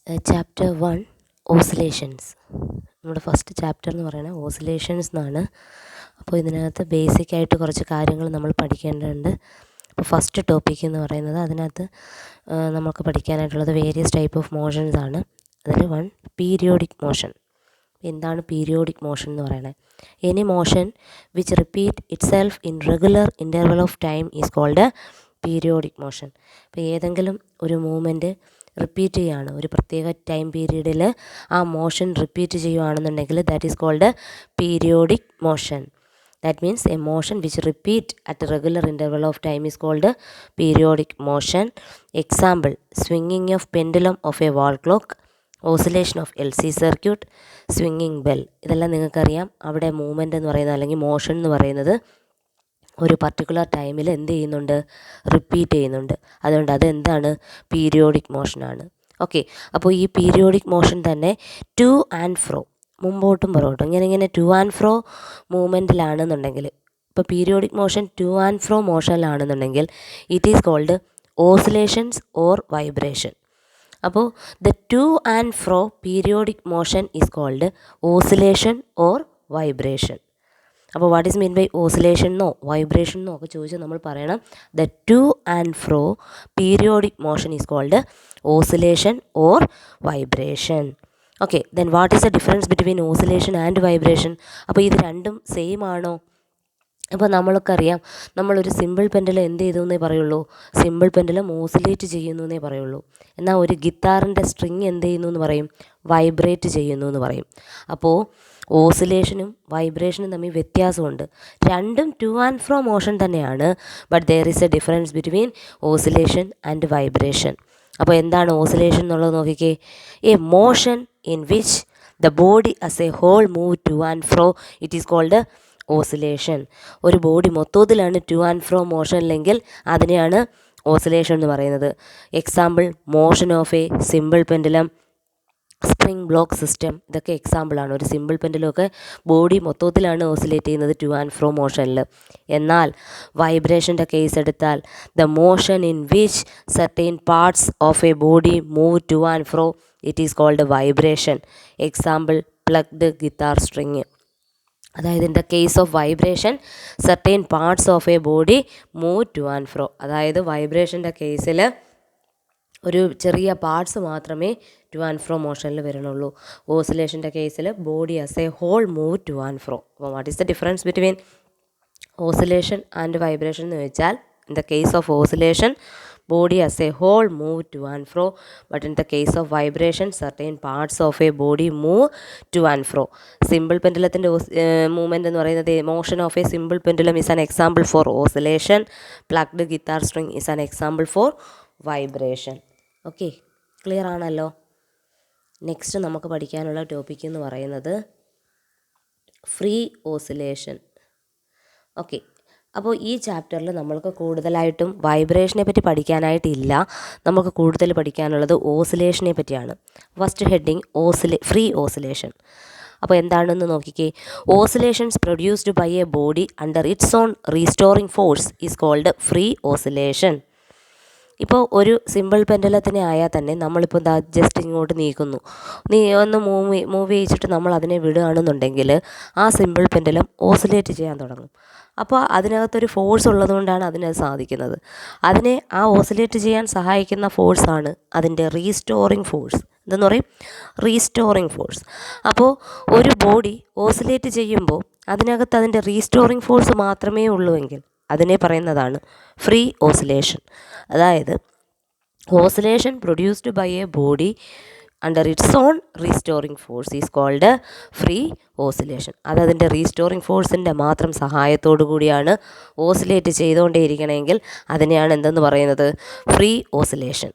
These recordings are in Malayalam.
Chapter 1 oscillations. നമ്മുടെ ഫസ്റ്റ് ചാപ്റ്റർ എന്ന് പറയുന്നത് ഓസിലേഷൻസ് എന്നാണ്. അപ്പോൾ ഇതിനകത്ത് ബേസിക്കായിട്ട് കുറച്ച് കാര്യങ്ങൾ നമ്മൾ പഠിക്കേണ്ടതുണ്ട്. അപ്പോൾ ഫസ്റ്റ് ടോപ്പിക് എന്ന് പറയുന്നത് അതിനകത്ത് നമുക്ക് പഠിക്കാനായിട്ടുള്ളത് വേരിയസ് ടൈപ്പ് ഓഫ് മോഷൻസ് ആണ്. അതിൽ 1 പീരിയോഡിക് മോഷൻ. എന്താണ് പീരിയോഡിക് മോഷൻ എന്ന് പറയുന്നത്? Any motion which repeat itself in regular interval of time is called periodic motion. ഇപ്പോൾ ഏതെങ്കിലും ഒരു മൂവ്മെൻറ്റ് റിപ്പീറ്റ് ചെയ്യുകയാണ്, ഒരു പ്രത്യേക ടൈം പീരീഡിൽ ആ മോഷൻ റിപ്പീറ്റ് ചെയ്യുകയാണെന്നുണ്ടെങ്കിൽ that is called periodic motion. That means A motion which repeat at regular interval of time is called periodic motion. Example: സ്വിങ്ങിങ് of pendulum of A wall clock, oscillation of L C circuit, സ്വിങ്ങിങ് bell. ഇതെല്ലാം നിങ്ങൾക്കറിയാം. അവിടെ മൂവ്മെൻ്റ് എന്ന് പറയുന്നത് അല്ലെങ്കിൽ മോഷൻ എന്ന് പറയുന്നത് ഒരു പർട്ടിക്കുലർ ടൈമിൽ എന്ത് ചെയ്യുന്നുണ്ട്? റിപ്പീറ്റ് ചെയ്യുന്നുണ്ട്. അതുകൊണ്ട് അതെന്താണ്? പീരിയോഡിക് മോഷനാണ്. ഓക്കെ, അപ്പോൾ ഈ പീരിയോഡിക് മോഷൻ തന്നെ ടു ആൻഡ് ഫ്രോ, മുമ്പോട്ടും പുറകോട്ടും ഇങ്ങനെ ടു ആൻഡ് ഫ്രോ മൂവ്മെൻറ്റിലാണെന്നുണ്ടെങ്കിൽ, ഇപ്പോൾ periodic motion to and fro മോഷനിലാണെന്നുണ്ടെങ്കിൽ it is called oscillations or vibration. അപ്പോൾ the to and fro periodic motion is called oscillation or vibration. അപ്പോൾ what is mean by oscillation എന്നോ വൈബ്രേഷൻ എന്നോ ഒക്കെ ചോദിച്ചാൽ നമ്മൾ പറയണം the to and fro periodic motion is called oscillation or vibration. Okay, then what is the difference between oscillation and vibration? അപ്പോൾ ഇത് രണ്ടും സെയിം ആണോ? അപ്പോൾ നമ്മൾക്കറിയാം, നമ്മളൊരു സിമ്പിൾ പെൻഡുലം എന്ത് ചെയ്തു എന്നേ പറയുള്ളൂ? സിമ്പിൾ പെൻഡുലം ഓസിലേറ്റ് ചെയ്യുന്നു എന്നേ പറയുള്ളൂ. എന്നാൽ ഒരു ഗിത്താറിൻ്റെ സ്ട്രിങ് എന്ത് ചെയ്യുന്നു എന്ന് പറയും? വൈബ്രേറ്റ് ചെയ്യുന്നു എന്ന് പറയും. അപ്പോൾ ഓസിലേഷനും വൈബ്രേഷനും തമ്മിൽ വ്യത്യാസമുണ്ട്. രണ്ടും ടു ആൻഡ് ഫ്രോ മോഷൻ തന്നെയാണ്, but there is a difference between oscillation and vibration. അപ്പോൾ എന്താണ് ഓസിലേഷൻ എന്നുള്ളത് നോക്കിക്കേ. A motion in which the body as a whole move to and fro, it is called oscillation. ഒരു ബോഡി മൊത്തത്തിലാണ് ടു ആൻഡ് ഫ്രോ മോഷനിലെങ്കിൽ അതിനെയാണ് ഓസിലേഷൻ എന്ന് പറയുന്നത്. Example: motion of a simple pendulum, spring block system. ഇതൊക്കെ എക്സാമ്പിളാണ്. ഒരു സിമ്പിൾ പെൻഡുലമൊക്കെ ബോഡി മൊത്തത്തിലാണ് ഓസിലേറ്റ് ചെയ്യുന്നത് ടു ആൻഡ് ഫ്രോ മോഷനിൽ. എന്നാൽ വൈബ്രേഷൻ്റെ കേസ് എടുത്താൽ the motion in which certain parts of a body move to and fro, it is called vibration. Example: plucked guitar string. അതായത് in the case of vibration certain parts of a body move to and fro. അതായത് വൈബ്രേഷൻ്റെ കേസിൽ ഒരു ചെറിയ പാർട്സ് മാത്രമേ ടു ആൻഡ് ഫ്രോ മോഷനിൽ വരണുള്ളൂ. ഓസിലേഷൻ്റെ കേസിൽ body as a whole move to and fro. അപ്പോൾ what is the difference between oscillation and vibration എന്ന് വെച്ചാൽ, in the case of oscillation body as a whole move to and fro, but in the case of vibration certain parts of a body move to and fro. Simple pendulum movement എന്ന് പറയുന്നത് motion of a simple pendulum is an example for oscillation. Plucked guitar string is an example for vibration. Okay, clear ആണല്ലോ. നെക്സ്റ്റ് നമുക്ക് പഠിക്കാനുള്ള ടോപ്പിക് എന്ന് പറയുന്നത് ഫ്രീ ഓസിലേഷൻ. ഓക്കെ, അപ്പോൾ ഈ ചാപ്റ്ററിൽ നമ്മൾക്ക് കൂടുതലായിട്ടും വൈബ്രേഷനെ പറ്റി പഠിക്കാനായിട്ടില്ല. നമുക്ക് കൂടുതൽ പഠിക്കാനുള്ളത് ഓസിലേഷനെ പറ്റിയാണ്. First heading free oscillation. അപ്പോൾ എന്താണെന്ന് നോക്കിക്കേ. Oscillations produced by a body under its own restoring force is called free oscillation. ഇപ്പോൾ ഒരു സിമ്പിൾ പെൻഡുലത്തിനെ ആയാൽ തന്നെ നമ്മളിപ്പോൾ ജസ്റ്റ് ഇങ്ങോട്ട് നീക്കുന്നു, ഒന്ന് മൂവ് ചെയ്യിച്ചിട്ട് നമ്മൾ അതിനെ വിടുകയാണെന്നുണ്ടെങ്കിൽ ആ സിമ്പിൾ പെൻഡുലം ഓസിലേറ്റ് ചെയ്യാൻ തുടങ്ങും. അപ്പോൾ അതിനകത്തൊരു ഫോഴ്സ് ഉള്ളതുകൊണ്ടാണ് അതിനത് സാധിക്കുന്നത്. അതിനെ ആ ഓസിലേറ്റ് ചെയ്യാൻ സഹായിക്കുന്ന ഫോഴ്സാണ് അതിൻ്റെ റീസ്റ്റോറിങ് ഫോഴ്സ്. എന്തെന്ന് പറയും? Restoring force. അപ്പോൾ ഒരു ബോഡി ഓസിലേറ്റ് ചെയ്യുമ്പോൾ അതിനകത്ത് അതിൻ്റെ റീസ്റ്റോറിങ് ഫോഴ്സ് മാത്രമേ ഉള്ളൂവെങ്കിൽ അതിനെ പറയുന്നതാണ് ഫ്രീ ഓസിലേഷൻ. അതായത് oscillation produced by a body under its own restoring force is called free oscillation. അതതിൻ്റെ റീസ്റ്റോറിംഗ് ഫോഴ്സിൻ്റെ മാത്രം സഹായത്തോടു കൂടിയാണ് ഓസിലേറ്റ് ചെയ്തുകൊണ്ടേയിരിക്കണമെങ്കിൽ അതിനെയാണ് എന്തെന്ന് പറയുന്നത്? Free oscillation.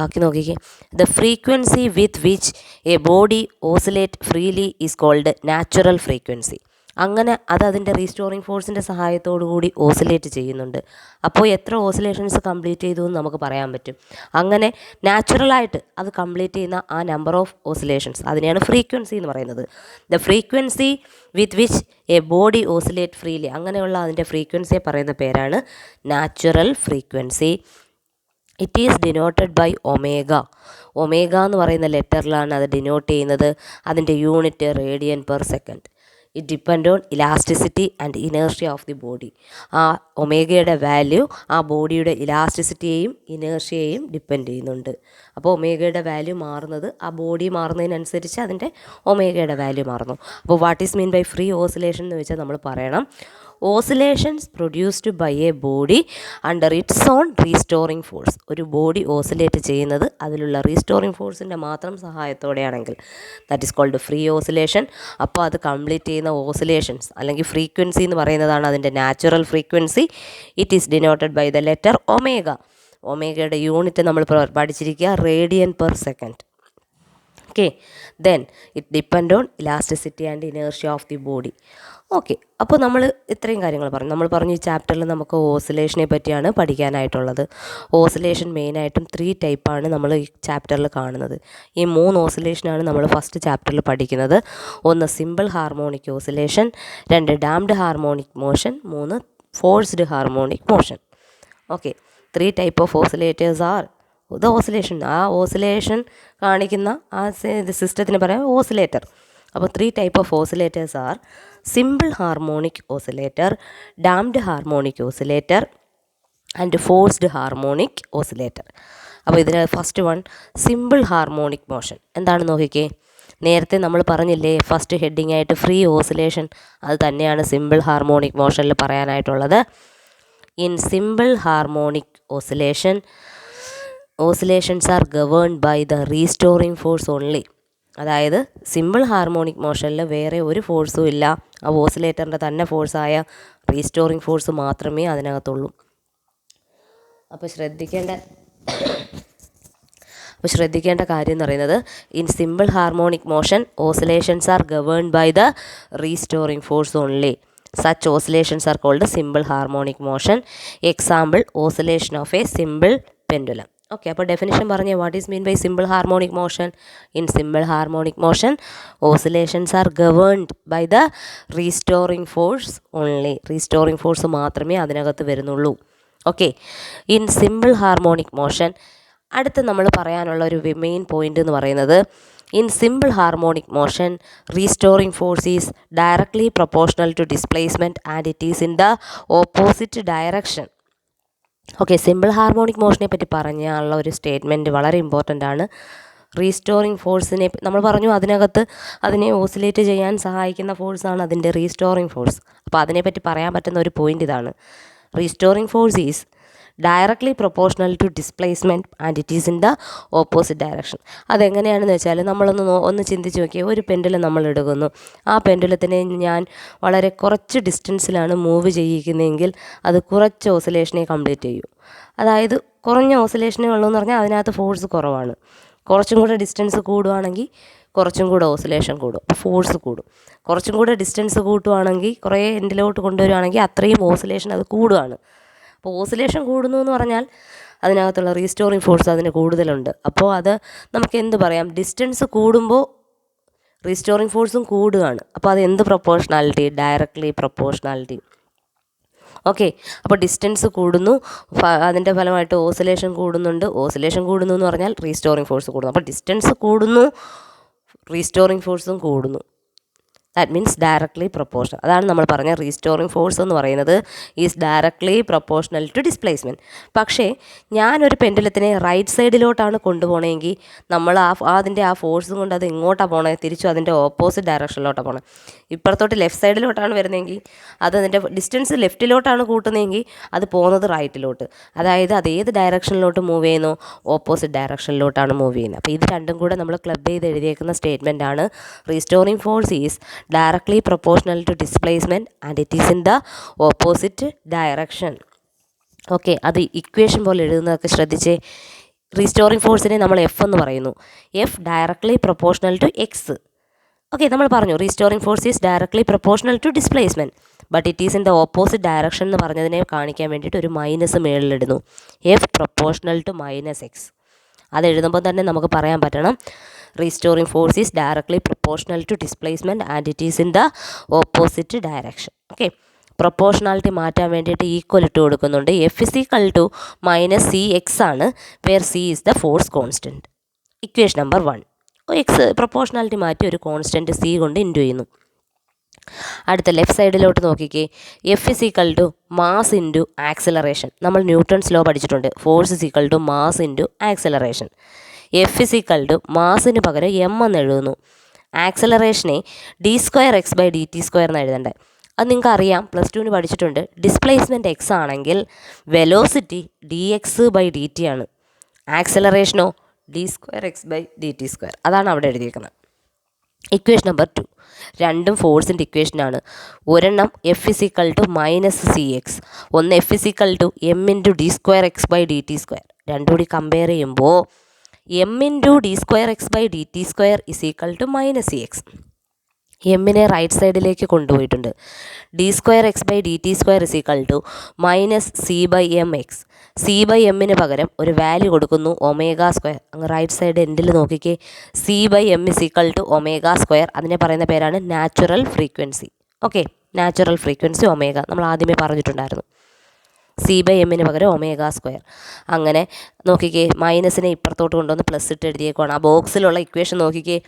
ബാക്കി നോക്കിക്കേ. The frequency with which a body oscillate freely is called natural frequency. അങ്ങനെ അതിൻ്റെ റീസ്റ്റോറിംഗ് ഫോഴ്സിൻ്റെ സഹായത്തോടു കൂടി ഓസിലേറ്റ് ചെയ്യുന്നുണ്ട്. അപ്പോൾ എത്ര ഓസിലേഷൻസ് കംപ്ലീറ്റ് ചെയ്തു എന്ന് നമുക്ക് പറയാൻ പറ്റും. അങ്ങനെ നാച്ചുറലായിട്ട് അത് കംപ്ലീറ്റ് ചെയ്യുന്ന ആ നമ്പർ ഓഫ് ഓസിലേഷൻസ്, അതിനെയാണ് ഫ്രീക്വൻസി എന്ന് പറയുന്നത്. The frequency with which a body oscillate freely, അങ്ങനെയുള്ള അതിൻ്റെ ഫ്രീക്വൻസിയെ പറയുന്ന പേരാണ് natural frequency. It is denoted by omega. Omega എന്ന് പറയുന്ന ലെറ്ററിലാണ് അത് ഡിനോട്ട് ചെയ്യുന്നത്. അതിൻ്റെ unit radian per second. It depend on elasticity and inertia of the body. ആ ഒമേഗയുടെ വാല്യൂ ആ ബോഡിയുടെ ഇലാസ്റ്റിസിറ്റിയെയും ഇനേർഷ്യയെയും ഡിപ്പെൻഡ് ചെയ്യുന്നുണ്ട്. അപ്പോൾ ഒമേഗയുടെ വാല്യൂ മാറുന്നത് ആ ബോഡി മാറുന്നതിനനുസരിച്ച് അതിൻ്റെ ഒമേഗയുടെ വാല്യൂ മാറുന്നു. അപ്പോൾ what is mean by free oscillation എന്ന് വെച്ചാൽ നമ്മൾ പറയണം, oscillations produced by a body under its own restoring force. ഒരു ബോഡി ഓസിലേറ്റ് ചെയ്യുന്നത് അതിലുള്ള റീസ്റ്റോറിംഗ് ഫോഴ്സിൻ്റെ മാത്രം സഹായത്തോടെയാണെങ്കിൽ that is called free oscillation. അപ്പോൾ അത് കംപ്ലീറ്റ് ചെയ്യുന്ന ഓസിലേഷൻസ് അല്ലെങ്കിൽ ഫ്രീക്വൻസി എന്ന് പറയുന്നതാണ് അതിൻ്റെ natural frequency. It is denoted by the letter omega. ഒമേഗയുടെ യൂണിറ്റ് നമ്മൾ പഠിച്ചിരിക്കുക radian per second. Okay, then it depend on elasticity and inertia of the body. Okay, അപ്പോൾ നമ്മൾ ഇത്രയും കാര്യങ്ങൾ പറഞ്ഞു. നമ്മൾ പറഞ്ഞു ഈ ചാപ്റ്ററിൽ നമുക്ക് ഓസിലേഷനെ പറ്റിയാണ് പഠിക്കാനായിട്ടുള്ളത്. ഓസിലേഷൻ മെയിനായിട്ടും 3 ടൈപ്പാണ് നമ്മൾ ഈ ചാപ്റ്ററിൽ കാണുന്നത്. ഈ 3 ഓസിലേഷനാണ് നമ്മൾ ഫസ്റ്റ് ചാപ്റ്ററിൽ പഠിക്കുന്നത്. 1 simple harmonic oscillation, 2 damned harmonic motion, 3 forced harmonic motion. Okay, 3 type of oscillators are the oscillation. ആ ഓസിലേഷൻ കാണിക്കുന്ന ആ സിസ്റ്റത്തിന് പറയാം ഓസിലേറ്റർ. അപ്പോൾ 3 type of oscillators are simple harmonic oscillator, damned harmonic oscillator and forced harmonic oscillator. അപ്പോൾ ഇതിൽ first one simple harmonic motion എന്താണെന്ന് നോക്കിക്കേ. നേരത്തെ നമ്മൾ പറഞ്ഞില്ലേ ഫസ്റ്റ് ഹെഡിങ് ആയിട്ട് ഫ്രീ ഓസിലേഷൻ, അത് തന്നെയാണ് സിമ്പിൾ ഹാർമോണിക് മോഷനിൽ പറയാനായിട്ടുള്ളത്. In simple harmonic oscillation oscillations are governed by the restoring force only. അതായത് സിമ്പിൾ ഹാർമോണിക് മോഷനിൽ വേറെ ഒരു ഫോഴ്സും ഇല്ല, ആ ഓസിലേറ്ററിൻ്റെ തന്നെ ഫോഴ്സായ റീസ്റ്റോറിംഗ് ഫോഴ്സ് മാത്രമേ അതിനകത്തുള്ളൂ. അപ്പോൾ ശ്രദ്ധിക്കേണ്ട കാര്യം എന്ന് പറയുന്നത് in simple harmonic motion oscillations are governed by the restoring force only. Such oscillations are called simple harmonic motion. Example oscillation of a simple pendulum. Okay, അപ്പോൾ ഡെഫിനിഷൻ പറഞ്ഞേ, what is mean by simple harmonic motion? In simple harmonic motion oscillations are governed by the restoring force only. Restoring force മാത്രമേ അതിനകത്ത് വരുന്നുള്ളൂ. Okay, in simple harmonic motion അടുത്ത് നമ്മൾ പറയാനുള്ള ഒരു മെയിൻ പോയിന്റ് എന്ന് പറയുന്നത് in simple harmonic motion restoring force is directly proportional to displacement and it is in the opposite direction. Okay, simple harmonic മോഷനെ പറ്റി പറഞ്ഞുള്ള ഒരു സ്റ്റേറ്റ്മെൻറ്റ് വളരെ ഇമ്പോർട്ടൻ്റ് ആണ്. റീസ്റ്റോറിംഗ് ഫോഴ്സിനെ നമ്മൾ പറഞ്ഞു അതിനകത്ത് അതിനെ ഓസിലേറ്റ് ചെയ്യാൻ സഹായിക്കുന്ന ഫോഴ്സാണ് അതിൻ്റെ റീസ്റ്റോറിംഗ് ഫോഴ്സ്. അപ്പോൾ അതിനെപ്പറ്റി പറയാൻ പറ്റുന്ന ഒരു പോയിൻ്റ് ഇതാണ്. Restoring force is directly proportional to displacement and it is in the opposite direction. അതെങ്ങനെയാണെന്ന് വെച്ചാൽ നമ്മളൊന്ന് ചിന്തിച്ച് നോക്കിയാൽ ഒരു പെൻഡുലം നമ്മൾ എടുക്കുന്നു. ആ പെൻഡുലത്തിനെ ഞാൻ വളരെ കുറച്ച് ഡിസ്റ്റൻസിലാണ് മൂവ് ചെയ്യിക്കുന്നതെങ്കിൽ അത് കുറച്ച് ഓസിലേഷനെ കംപ്ലീറ്റ് ചെയ്യും. അതായത് കുറഞ്ഞ ഓസിലേഷനേ ഉള്ളൂ എന്ന് പറഞ്ഞാൽ അതിനകത്ത് ഫോഴ്സ് കുറവാണ്. കുറച്ചും കൂടെ ഡിസ്റ്റൻസ് കൂടുവാണെങ്കിൽ കുറച്ചും കൂടെ ഓസിലേഷൻ കൂടും, അപ്പോൾ ഫോഴ്സ് കൂടും. കുറച്ചും കൂടെ ഡിസ്റ്റൻസ് കൂട്ടുവാണെങ്കിൽ കുറേ എൻഡിലോട്ട് കൊണ്ടുവരുവാണെങ്കിൽ അത്രയും ഓസിലേഷൻ അത് കൂടുകയാണ്. അപ്പോൾ ഓസിലേഷൻ കൂടുന്നു എന്ന് പറഞ്ഞാൽ അതിനകത്തുള്ള റീസ്റ്റോറിംഗ് ഫോഴ്സ് അതിന് കൂടുതലുണ്ട്. അപ്പോൾ അത് നമുക്ക് എന്ത് പറയാം, ഡിസ്റ്റൻസ് കൂടുമ്പോൾ റീസ്റ്റോറിംഗ് ഫോഴ്സും കൂടുകയാണ്. അപ്പോൾ അത് എന്ത് പ്രൊപ്പോർഷണാലിറ്റി? Directly proportionality. ഓക്കെ, അപ്പോൾ ഡിസ്റ്റൻസ് കൂടുന്നു, അതിൻ്റെ ഫലമായിട്ട് ഓസിലേഷൻ കൂടുന്നുണ്ട്. ഓസിലേഷൻ കൂടുന്നു എന്ന് പറഞ്ഞാൽ റീസ്റ്റോറിംഗ് ഫോഴ്സ് കൂടുന്നു. അപ്പോൾ ഡിസ്റ്റൻസ് കൂടുന്നു, റീസ്റ്റോറിംഗ് ഫോഴ്സും കൂടുന്നു. That means directly proportional. അതാണ് നമ്മൾ പറഞ്ഞ റീസ്റ്റോറിംഗ് ഫോഴ്സ് എന്ന് പറയുന്നത് is directly proportional to displacement. പക്ഷേ ഞാനൊരു പെൻഡുലത്തിനെ റൈറ്റ് സൈഡിലോട്ടാണ് കൊണ്ടുപോകണമെങ്കിൽ നമ്മൾ അതിൻ്റെ ആ ഫോഴ്സും കൊണ്ട് അത് എങ്ങോട്ടാണ് പോകണത്? തിരിച്ചും അതിൻ്റെ ഓപ്പോസിറ്റ് ഡയറക്ഷനിലോട്ടാണ് പോകണം. ഇപ്പുറത്തോട്ട് ലെഫ്റ്റ് സൈഡിലോട്ടാണ് വരുന്നതെങ്കിൽ അത് അതിൻ്റെ ഡിസ്റ്റൻസ് ലെഫ്റ്റിലോട്ടാണ് കൂട്ടുന്നതെങ്കിൽ അത് പോകുന്നത് റൈറ്റിലോട്ട്. അതായത് അത് ഏത് ഡയറക്ഷനിലോട്ട് മൂവ് ചെയ്യുന്നു? ഓപ്പോസിറ്റ് ഡയറക്ഷനിലോട്ടാണ് മൂവ് ചെയ്യുന്നത്. അപ്പോൾ ഇത് രണ്ടും കൂടെ നമ്മൾ ക്ലബ് ചെയ്ത് എഴുതിയേക്കുന്ന സ്റ്റേറ്റ്മെൻ്റ് ആണ്. Restoring force is directly proportional to displacement and it is in the opposite direction. Okay, അത് ഇക്വേഷൻ പോലെ എഴുതുന്നതൊക്കെ ശ്രദ്ധിച്ചേ. റീസ്റ്റോറിംഗ് ഫോഴ്സിനെ നമ്മൾ എഫ് എന്ന് പറയുന്നു. F directly proportional to X. Okay, നമ്മൾ പറഞ്ഞു restoring force is directly proportional to displacement but it is in the opposite direction എന്ന് പറഞ്ഞതിനെ കാണിക്കാൻ വേണ്ടിയിട്ട് ഒരു മൈനസ് മേളിലിടുന്നു. F proportional to minus X. അത് എഴുതുമ്പോൾ തന്നെ നമുക്ക് പറയാൻ പറ്റണം restoring force is directly proportional to displacement and it is in the opposite direction. Okay, proportionality മാറ്റാൻ വേണ്ടിയിട്ട് ഈക്വൽ ഇട്ട് കൊടുക്കുന്നുണ്ട്. F is equal to minus C X ആണ്, where C is the force constant. Equation number 1. X proportionality മാറ്റി ഒരു കോൺസ്റ്റൻറ്റ് സി കൊണ്ട് ഇൻറ്റു ചെയ്യുന്നു. അടുത്ത ലെഫ്റ്റ് സൈഡിലോട്ട് നോക്കിക്കേ. F is equal to mass into acceleration. നമ്മൾ ന്യൂട്ടൺസ് ലോ പഠിച്ചിട്ടുണ്ട്. Force is equal to mass into acceleration. F is equal to മാസിന് പകരം എം എന്ന് എഴുതുന്നു. ആക്സിലറേഷനെ d²x/dt² എന്ന് എഴുതണ്ടേ. അത് നിങ്ങൾക്ക് അറിയാം, +2 പഠിച്ചിട്ടുണ്ട്. ഡിസ്പ്ലേസ്മെൻറ്റ് എക്സ് ആണെങ്കിൽ വെലോസിറ്റി dx/dt ആണ്. ആക്സിലറേഷനോ d²x/dt². അതാണ് അവിടെ എഴുതിയിരിക്കുന്നത്. Equation number 2. രണ്ടും ഫോഴ്സിൻ്റെ ഇക്വേഷനാണ്. ഒരെണ്ണം F is equal to minus C X, ഒന്ന് F is equal to M into d²x/dt². രണ്ടും കൂടി കമ്പയർ ചെയ്യുമ്പോൾ M into d²x/dt² is equal to minus C X. എമ്മിനെ റൈറ്റ് സൈഡിലേക്ക് കൊണ്ടുപോയിട്ടുണ്ട്. d²x/dt² is equal to minus c/mx. c/mന് പകരം ഒരു വാല്യൂ കൊടുക്കുന്നു ω². അങ്ങ് റൈറ്റ് സൈഡ് എൻഡിൽ നോക്കിക്കേ. c/m is equal to ω². അതിനെ പറയുന്ന പേരാണ് natural frequency. Okay, natural frequency ω നമ്മൾ ആദ്യമേ പറഞ്ഞിട്ടുണ്ടായിരുന്നു. c/mന് പകരം ω². അങ്ങനെ നോക്കിക്കേ, മൈനസിനെ ഇപ്പുറത്തോട്ട് കൊണ്ടുവന്ന് പ്ലസ് ഇട്ട് എഴുതിയേക്കുവാണ്. ആ ബോക്സിലുള്ള ഇക്വേഷൻ നോക്കിക്കേ.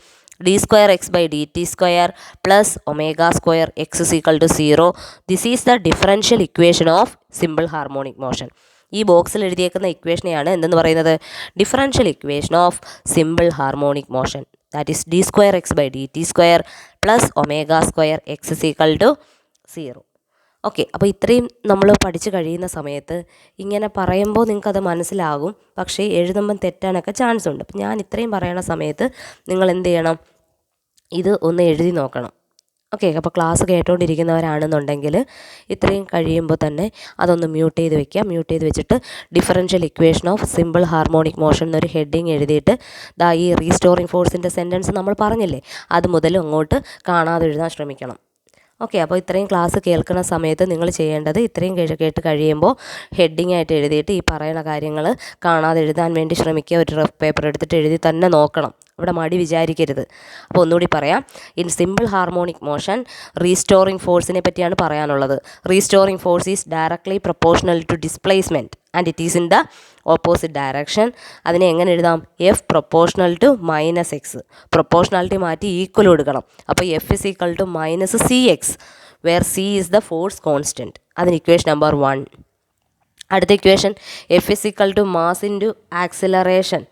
d²x/dt² plus ω² x is equal to 0. This is the differential equation of simple harmonic motion. ഈ ബോക്സിൽ എഴുതിയേക്കുന്ന ഇക്വേഷനെയാണ് എന്തെന്ന് പറയുന്നത്? Differential equation of simple harmonic motion. That is d²x/dt² plus ω² x is equal to 0. Okay, അപ്പോൾ ഇത്രയും നമ്മൾ പഠിച്ചു കഴിയുന്ന സമയത്ത് ഇങ്ങനെ പറയുമ്പോൾ നിങ്ങൾക്കത് മനസ്സിലാകും, പക്ഷേ എഴുതുമ്പം തെറ്റാനൊക്കെ ചാൻസ് ഉണ്ട്. അപ്പം ഞാൻ ഇത്രയും പറയണ സമയത്ത് നിങ്ങൾ എന്ത് ചെയ്യണം? ഇത് ഒന്ന് എഴുതി നോക്കണം. ഓക്കെ, അപ്പോൾ ക്ലാസ് കേട്ടുകൊണ്ടിരിക്കുന്നവരാണെന്നുണ്ടെങ്കിൽ ഇത്രയും കഴിയുമ്പോൾ തന്നെ അതൊന്ന് മ്യൂട്ട് ചെയ്ത് വെക്കുക. മ്യൂട്ട് ചെയ്ത് വെച്ചിട്ട് differential equation of simple harmonic motion എന്നൊരു ഹെഡിങ് എഴുതിയിട്ട് ദാ ഈ റീസ്റ്റോറിങ് ഫോഴ്സിൻ്റെ സെൻറ്റൻസ് നമ്മൾ പറഞ്ഞില്ലേ, അത് മുതൽ അങ്ങോട്ട് കാണാതെ എഴുതാൻ ശ്രമിക്കണം. ഓക്കെ, അപ്പോൾ ഇത്രയും ക്ലാസ് കേൾക്കുന്ന സമയത്ത് നിങ്ങൾ ചെയ്യേണ്ടത് ഇത്രയും കേട്ട് കഴിയുമ്പോൾ ഹെഡിങ് ആയിട്ട് എഴുതിയിട്ട് ഈ പറയുന്ന കാര്യങ്ങൾ കാണാതെ എഴുതാൻ വേണ്ടി ശ്രമിക്കുക. ഒരു റഫ് പേപ്പർ എടുത്തിട്ട് എഴുതി തന്നെ നോക്കണം, അവിടെ മടി വിചാരിക്കരുത്. അപ്പോൾ ഒന്നുകൂടി പറയാം. In simple harmonic motion restoring ഫോഴ്സിനെ പറ്റിയാണ് പറയാനുള്ളത്. Restoring force is directly proportional to displacement and it is in the opposite direction. അതിനെ എങ്ങനെ എഴുതാം? F proportional to minus X. Proportionality മാറ്റി ഈക്വൽ കൊടുക്കണം. അപ്പോൾ F is equal to minus C X, where C is the force constant. അതിന് ഇക്വേഷൻ നമ്പർ 1. അടുത്ത equation F is equal to mass into acceleration.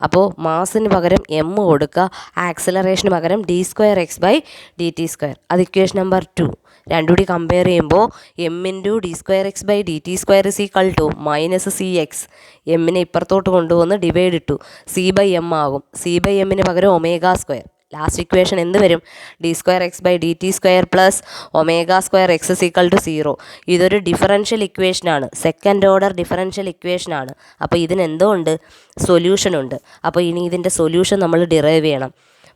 അപ്പോൾ മാസിന് പകരം എം കൊടുക്കുക, ആക്സിലറേഷന് പകരം d²x/dt². അത് ഇക്വേഷൻ നമ്പർ 2. രണ്ടും കൂടി കമ്പയർ ചെയ്യുമ്പോൾ M into d²x/dt² is equal to minus C X. എമ്മിനെ ഇപ്പുറത്തോട്ട് കൊണ്ടുവന്ന് ഡിവൈഡ് ഇട്ടു, c/m ആകും. c/mന് പകരം ω². ലാസ്റ്റ് ഇക്വേഷൻ എന്ത് വരും? d²x/dt² plus ω² x is equal to 0. ഇതൊരു ഡിഫറൻഷ്യൽ ഇക്വേഷനാണ്, സെക്കൻഡ് ഓർഡർ ഡിഫറൻഷ്യൽ ഇക്വേഷനാണ്. അപ്പോൾ ഇതിനെന്തോ ഉണ്ട്? സൊല്യൂഷനുണ്ട്. അപ്പോൾ ഇനി ഇതിൻ്റെ സൊല്യൂഷൻ നമ്മൾ ഡിറൈവ് ചെയ്യണം.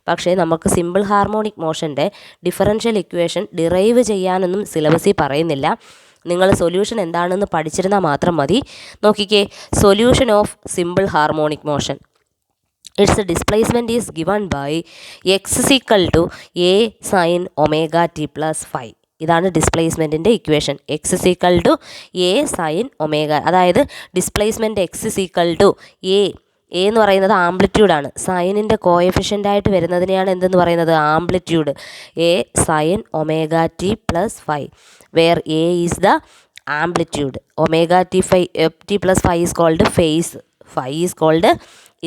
പക്ഷേ നമുക്ക് സിമ്പിൾ ഹാർമോണിക് മോഷൻ്റെ ഡിഫറൻഷ്യൽ ഇക്വേഷൻ ഡിറൈവ് ചെയ്യാനൊന്നും സിലബസിൽ പറയുന്നില്ല. നിങ്ങൾ സൊല്യൂഷൻ എന്താണെന്ന് പഠിച്ചിരുന്നാൽ മാത്രം മതി. നോക്കിക്കേ, solution of simple harmonic motion. its displacement is given by x is equal to a sin ωt plus phi. ഇതാണ് ഡിസ്പ്ലേസ്മെൻറ്റിൻ്റെ equation. X is equal to A sine omega. അതായത് displacement X is equal to A എന്ന് പറയുന്നത് ആംപ്ലിറ്റ്യൂഡാണ്. സൈനിൻ്റെ കോഎഫിഷ്യൻ്റായിട്ട് വരുന്നതിനെയാണ് എന്തെന്ന് പറയുന്നത്? Amplitude. A sine ω t plus phi, where A is the amplitude. ω t plus phi is called phase, phi is called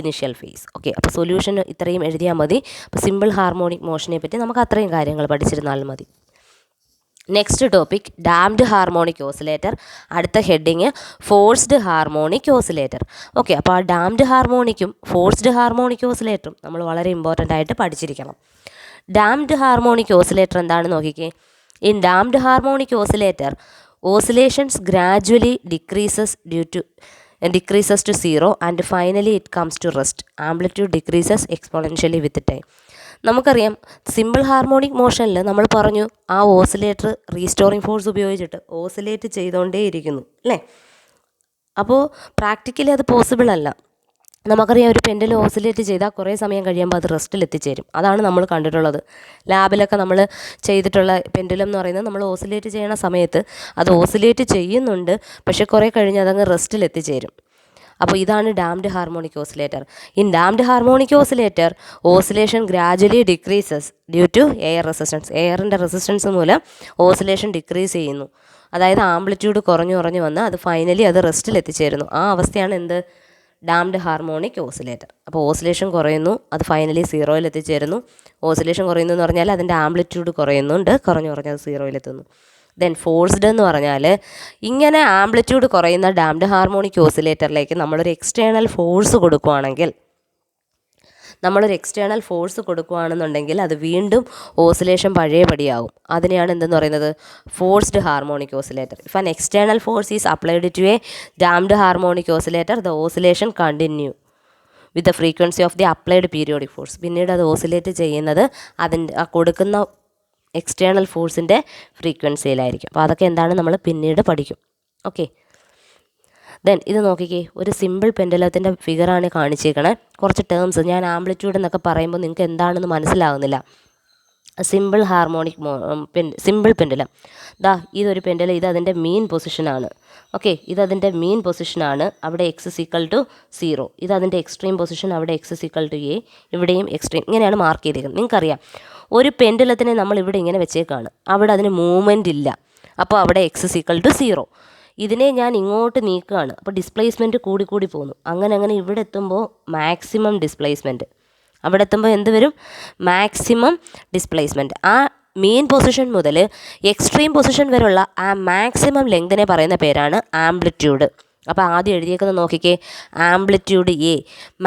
initial phase. Okay, അപ്പോൾ സൊല്യൂഷൻ ഇത്രയും എഴുതിയാൽ മതി. അപ്പോൾ സിമ്പിൾ ഹാർമോണിക് മോഷനെ പറ്റി നമുക്ക് അത്രയും കാര്യങ്ങൾ പഠിച്ചിരുന്നാലും മതി. Next topic damped harmonic oscillator. അടുത്ത heading forced harmonic oscillator. Okay, അപ്പോൾ ആ ഡാംഡ് ഹാർമോണിക്കും ഫോഴ്സ്ഡ് ഹാർമോണിക് ഓസിലേറ്ററും നമ്മൾ വളരെ ഇമ്പോർട്ടൻ്റ് ആയിട്ട് പഠിച്ചിരിക്കണം. ഡാംഡ് ഹാർമോണിക് ഓസിലേറ്റർ എന്താണെന്ന് നോക്കിക്കേ. In damped harmonic oscillator oscillations gradually decreases to 0 and finally it comes to rest. Amplitude decreases exponentially with time. നമുക്കറിയാം സിമ്പിൾ ഹാർമോണിക് മോഷനിൽ നമ്മൾ പറഞ്ഞു ആ ഓസിലേറ്റർ റീസ്റ്റോറിങ് ഫോഴ്സ് ഉപയോഗിച്ചിട്ട് ഓസിലേറ്റ് ചെയ്തുകൊണ്ടേയിരിക്കുന്നു അല്ലേ. അപ്പോൾ പ്രാക്ടിക്കലി അത് പോസിബിൾ അല്ല. നമുക്കറിയാം ഒരു പെൻഡിൽ ഓസിലേറ്റ് ചെയ്താൽ കുറേ സമയം കഴിയുമ്പോൾ അത് റെസ്റ്റിൽ എത്തിച്ചേരും. അതാണ് നമ്മൾ കണ്ടിട്ടുള്ളത്. ലാബിലൊക്കെ നമ്മൾ ചെയ്തിട്ടുള്ള പെൻഡുലം എന്ന് പറയുന്നത് നമ്മൾ ഓസിലേറ്റ് ചെയ്യണ സമയത്ത് അത് ഓസിലേറ്റ് ചെയ്യുന്നുണ്ട്, പക്ഷേ കുറേ കഴിഞ്ഞ് അതങ്ങ് റെസ്റ്റിൽ എത്തിച്ചേരും. അപ്പോൾ ഇതാണ് damped harmonic oscillator. In damped harmonic oscillator oscillation gradually decreases due to air resistance. എയറിൻ്റെ റെസിസ്റ്റൻസ് മൂലം ഓസിലേഷൻ ഡിക്രീസ് ചെയ്യുന്നു. അതായത് ആംപ്ലിറ്റ്യൂഡ് കുറഞ്ഞു വന്ന് അത് ഫൈനലി അത് റെസ്റ്റിൽ എത്തിച്ചേരുന്നു. ആ അവസ്ഥയാണ് എന്ത്? Damned harmonic oscillator. അപ്പോൾ ഓസിലേഷൻ കുറയുന്നു, അത് ഫൈനലി സീറോയിൽ എത്തിച്ചേരുന്നു. ഓസിലേഷൻ കുറയുന്നു എന്ന് പറഞ്ഞാൽ അതിൻ്റെ ആംപ്ലിറ്റ്യൂഡ് കുറയുന്നുണ്ട്, കുറഞ്ഞ് അത് സീറോയിലെത്തുന്നു. ദെൻ ഫോഴ്സ്ഡ് എന്ന് പറഞ്ഞാൽ ഇങ്ങനെ ആംപ്ലിറ്റ്യൂഡ് കുറയുന്ന ഡാംഡ് ഹാർമോണിക് ഓസിലേറ്ററിലേക്ക് നമ്മളൊരു എക്സ്റ്റേണൽ ഫോഴ്സ് കൊടുക്കുകയാണെന്നുണ്ടെങ്കിൽ അത് വീണ്ടും ഓസിലേഷൻ പഴയപടിയാവും. അതിനെയാണ് എന്തെന്ന് പറയുന്നത്? Forced harmonic oscillator. If an external force is applied to a damped harmonic oscillator the oscillation continue with the frequency of the applied periodic force. പിന്നീട് അത് ഓസിലേറ്റ് ചെയ്യുന്നത് അതിൻ്റെ ആ കൊടുക്കുന്ന എക്സ്റ്റേണൽ ഫോഴ്സിൻ്റെ ഫ്രീക്വൻസിയിലായിരിക്കും. അപ്പോൾ അതൊക്കെ എന്താണ് നമ്മൾ പിന്നീട് പഠിക്കും. ഓക്കെ, ദെൻ ഇത് നോക്കിക്കേ, ഒരു സിമ്പിൾ പെൻഡുലത്തിൻ്റെ ഫിഗറാണ് കാണിച്ചേക്കണേ. കുറച്ച് ടേംസ് ഞാൻ ആംപ്ലിറ്റ്യൂഡ് എന്നൊക്കെ പറയുമ്പോൾ നിങ്ങൾക്ക് എന്താണെന്ന് മനസ്സിലാകുന്നില്ല. Simple harmonic simple pendulum. ഇതൊരു പെൻഡുലം, ഇത് അതിൻ്റെ മീൻ പൊസിഷനാണ്. ഓക്കെ, ഇതതിൻ്റെ മീൻ പൊസിഷനാണ്. അവിടെ എക്സ് ഇസ് ഈക്വൽ ടു 0. ഇതതിൻ്റെ എക്സ്ട്രീം പൊസിഷൻ, അവിടെ X is equal to A, ഇവിടെയും എക്സ്ട്രീം. ഇങ്ങനെയാണ് മാർക്ക് ചെയ്തിരിക്കുന്നത്. നിങ്ങൾക്കറിയാം ഒരു പെൻഡുലത്തിനെ നമ്മൾ ഇവിടെ ഇങ്ങനെ വെച്ചേക്കാണ്, അവിടെ അതിന് മൂവ്മെൻ്റ് ഇല്ല. അപ്പോൾ അവിടെ എക്സ് ഇസ് ഈക്വൽ ടു 0. ഇതിനെ ഞാൻ ഇങ്ങോട്ട് നീക്കുകയാണ്, അപ്പോൾ ഡിസ്പ്ലേസ്മെൻറ്റ് കൂടി പോകുന്നു. അങ്ങനെ ഇവിടെ എത്തുമ്പോൾ മാക്സിമം ഡിസ്പ്ലേസ്മെൻറ്റ്, അവിടെ എത്തുമ്പോൾ എന്ത് വരും? Maximum displacement. ആ മെയിൻ പൊസിഷൻ മുതൽ എക്സ്ട്രീം പൊസിഷൻ വരെയുള്ള ആ മാക്സിമം ലെങ്തിനെ പറയുന്ന പേരാണ് ആംപ്ലിറ്റ്യൂഡ്. അപ്പോൾ ആദ്യം എഴുതിയേക്കുന്നത് നോക്കിക്കേ, amplitude A,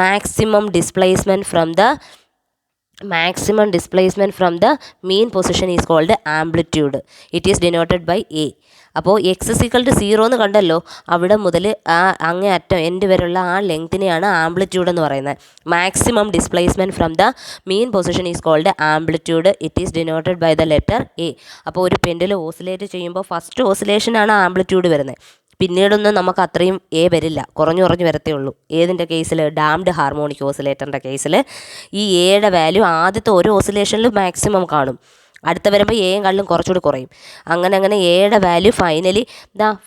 maximum displacement from the main position is called amplitude. It is denoted by A. അപ്പോൾ എക്സ് ഇസ് ഈക്വൽ ടു 0 എന്ന് കണ്ടല്ലോ, അവിടെ മുതൽ ആ അങ്ങേ അറ്റം എൻഡ് വരെയുള്ള ആ ലെങ്തിനെയാണ് ആംപ്ലിറ്റ്യൂഡ് എന്ന് പറയുന്നത്. Maximum displacement from the main position is called amplitude. It is denoted by the letter A. അപ്പോൾ ഒരു പെൻഡുലം ഓസിലേറ്റ് ചെയ്യുമ്പോൾ ഫസ്റ്റ് ഓസിലേഷനാണ് ആംപ്ലിറ്റ്യൂഡ് വരുന്നത്. പിന്നീടൊന്നും നമുക്ക് അത്രയും എ വരില്ല, കുറഞ്ഞു വരത്തേ ഉള്ളൂ. ഏതിൻ്റെ കേസിൽ? ഡാംഡ് ഹാർമോണിക് ഓസിലേറ്ററിൻ്റെ കേസിൽ ഈ എയുടെ വാല്യൂ ആദ്യത്തെ ഒരു ഓസിലേഷനിലും മാക്സിമം കാണും, അടുത്ത വരുമ്പോൾ എയും കള്ളും കുറച്ചുകൂടി കുറയും. അങ്ങനെ എയുടെ വാല്യൂ ഫൈനലി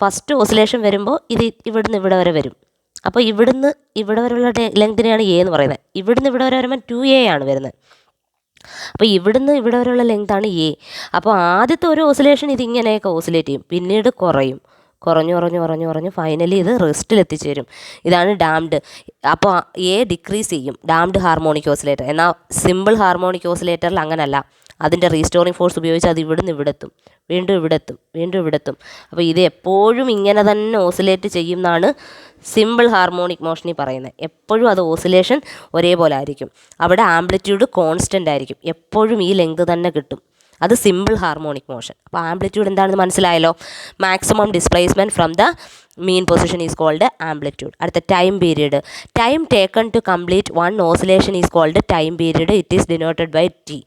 ഫസ്റ്റ് ഓസിലേഷൻ വരുമ്പോൾ ഇത് ഇവിടുന്ന് ഇവിടെ വരെ വരും. അപ്പോൾ ഇവിടുന്ന് ഇവിടെ വരെയുള്ള ലെങ്തിനെയാണ് എ എന്ന് പറയുന്നത്. ഇവിടുന്ന് ഇവിടെ വരെ വരുമ്പോൾ 2a ആണ് വരുന്നത്. അപ്പോൾ ഇവിടുന്ന് ഇവിടെ വരെയുള്ള ലെങ്താണ് എ. അപ്പോൾ ആദ്യത്തെ ഒരു ഓസിലേഷൻ ഇതിങ്ങനെയൊക്കെ ഓസിലേറ്റ് ചെയ്യും, പിന്നീട് കുറഞ്ഞു ഫൈനലി ഇത് റെസ്റ്റിൽ എത്തിച്ചേരും. ഇതാണ് ഡാംഡ്. അപ്പോൾ എ ഡിക്രീസ് ചെയ്യും ഡാംഡ് ഹാർമോണിക് ഓസിലേറ്റർ. എന്നാൽ സിമ്പിൾ ഹാർമോണിക് ഓസിലേറ്ററിൽ അങ്ങനല്ല. അതിൻ്റെ റീസ്റ്റോറിങ് ഫോഴ്സ് ഉപയോഗിച്ച് അത് ഇവിടുന്ന് ഇവിടെത്തും, വീണ്ടും ഇവിടെത്തും. അപ്പോൾ ഇത് എപ്പോഴും ഇങ്ങനെ തന്നെ ഓസിലേറ്റ് ചെയ്യും എന്നാണ് സിമ്പിൾ ഹാർമോണിക് മോഷനിൽ പറയുന്നത്. എപ്പോഴും അത് ഓസിലേഷൻ ഒരേപോലെ ആയിരിക്കും. അവിടെ ആംപ്ലിറ്റ്യൂഡ് കോൺസ്റ്റൻ്റ് ആയിരിക്കും, എപ്പോഴും ഈ ലെങ്ത് തന്നെ കിട്ടും. അത് സിമ്പിൾ ഹാർമോണിക് മോഷൻ. അപ്പോൾ ആംപ്ലിറ്റ്യൂഡ് എന്താണെന്ന് മനസ്സിലായല്ലോ. Maximum displacement from the mean position is called amplitude. അടുത്ത time period. Time taken to complete one oscillation is called time period. It is denoted by T.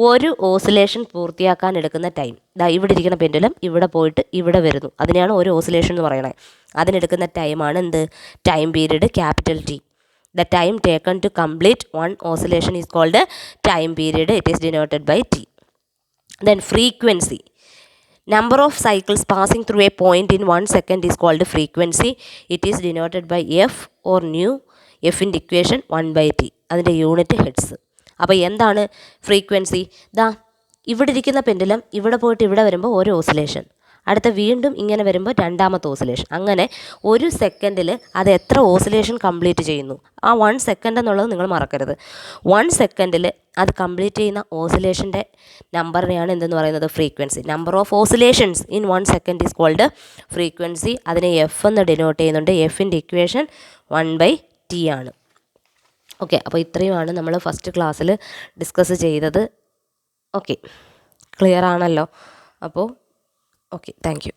ഒരു ഓസിലേഷൻ പൂർത്തിയാക്കാൻ എടുക്കുന്ന ടൈം. ഇവിടെ ഇരിക്കുന്ന പെൻഡുലം ഇവിടെ പോയിട്ട് ഇവിടെ വരുന്നു, അതിനെയാണ് ഒരു ഓസിലേഷൻ എന്ന് പറയുന്നത്. അതിനെടുക്കുന്ന ടൈമാണ് എന്ത്? Time period, capital T. The time taken to complete one oscillation is called time period. It is denoted by t. Then frequency. Number of cycles passing through a point in 1 second is called frequency. It is denoted by f or nu. F in the equation 1/t. അതിൻ്റെ യൂണിറ്റ് ഹെഡ്സ്. അപ്പോൾ എന്താണ് ഫ്രീക്വൻസി? ഇവിടെ ഇരിക്കുന്ന പെൻഡുലം ഇവിടെ പോയിട്ട് ഇവിടെ വരുമ്പോൾ ഒരു ഓസിലേഷൻ, അടുത്ത വീണ്ടും ഇങ്ങനെ വരുമ്പോൾ രണ്ടാമത്തെ ഓസിലേഷൻ. അങ്ങനെ ഒരു സെക്കൻഡിൽ അത് എത്ര ഓസിലേഷൻ കംപ്ലീറ്റ് ചെയ്യുന്നു, ആ 1 സെക്കൻഡ് എന്നുള്ളത് നിങ്ങൾ മറക്കരുത്. 1 സെക്കൻഡിൽ അത് കംപ്ലീറ്റ് ചെയ്യുന്ന ഓസിലേഷൻ്റെ നമ്പറിനെയാണ് എന്തെന്ന് പറയുന്നത്? Frequency. Number of oscillations in 1 second is called frequency. അതിനെ എഫ് എന്ന് ഡിനോട്ട് ചെയ്യുന്നുണ്ട്. എഫിൻ്റെ ഇക്വേഷൻ 1/t ആണ്. ഓക്കെ, അപ്പോൾ ഇത്രയുമാണ് നമ്മൾ ഫസ്റ്റ് ക്ലാസ്സിൽ ഡിസ്കസ് ചെയ്തത്. ഓക്കെ, ക്ലിയർ ആണല്ലോ? അപ്പോൾ ഓക്കെ, താങ്ക് യു.